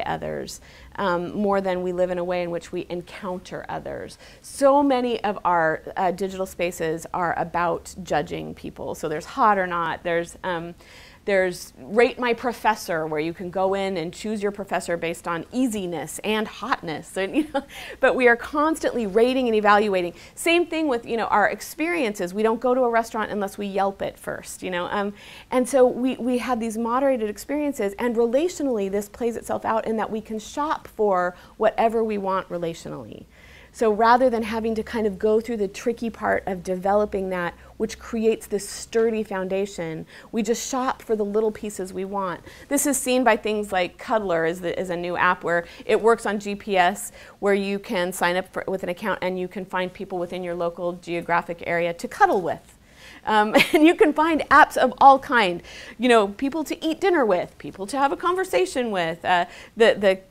others more than we live in a way in which we encounter others. So many of our digital spaces are about judging people. So there's hot or not, there's rate my professor, where you can go in and choose your professor based on easiness and hotness. And, you know, but we are constantly rating and evaluating. Same thing with, you know, our experiences. We don't go to a restaurant unless we Yelp it first, you know. And so we have these moderated experiences, and relationally this plays itself out in that we can shop for whatever we want relationally. So rather than having to kind of go through the tricky part of developing that, which creates this sturdy foundation, we just shop for the little pieces we want. This is seen by things like Cuddler is a new app where it works on GPS, where you can sign up with an account and you can find people within your local geographic area to cuddle with. And you can find apps of all kind, you know, people to eat dinner with, people to have a conversation with. The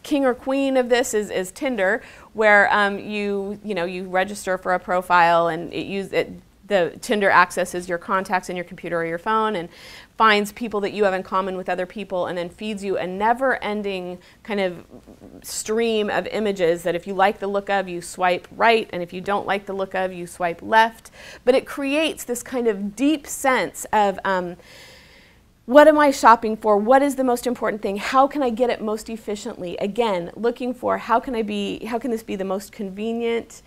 king or queen of this is Tinder, where you register for a profile, and the Tinder accesses your contacts in your computer or your phone and finds people that you have in common with other people, and then feeds you a never-ending kind of stream of images that if you like the look of, you swipe right, and if you don't like the look of, you swipe left. But it creates this kind of deep sense of what am I shopping for? What is the most important thing? How can I get it most efficiently? Again, looking for how can this be the most convenient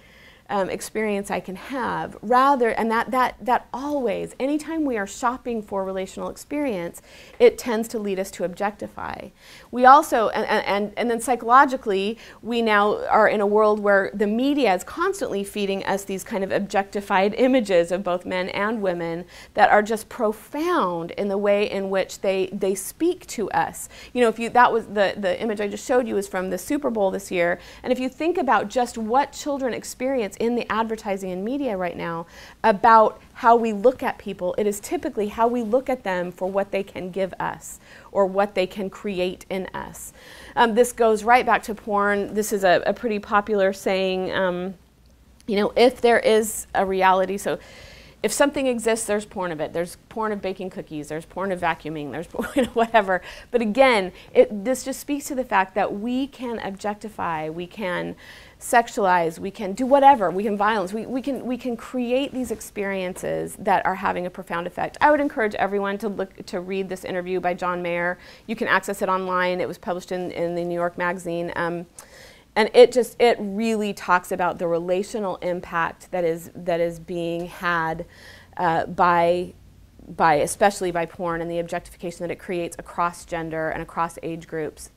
experience I can have, and that always, anytime we are shopping for relational experience, it tends to lead us to objectify. We also, and then psychologically, we now are in a world where the media is constantly feeding us these kind of objectified images of both men and women that are just profound in the way in which they speak to us. You know, that was the image I just showed you is from the Super Bowl this year, and if you think about just what children experience in the advertising and media right now about how we look at people, it is typically how we look at them for what they can give us or what they can create in us. This goes right back to porn. This is a pretty popular saying, you know, if there is a reality, so if something exists, there's porn of it. There's porn of baking cookies. There's porn of vacuuming. There's porn of whatever. But again, this just speaks to the fact that we can objectify, we can sexualize, we can do whatever, we can violence, we can create these experiences that are having a profound effect. I would encourage everyone to read this interview by John Mayer. You can access it online. It was published in the New York Magazine. And it really talks about the relational impact that is being had especially by porn, and the objectification that it creates across gender and across age groups.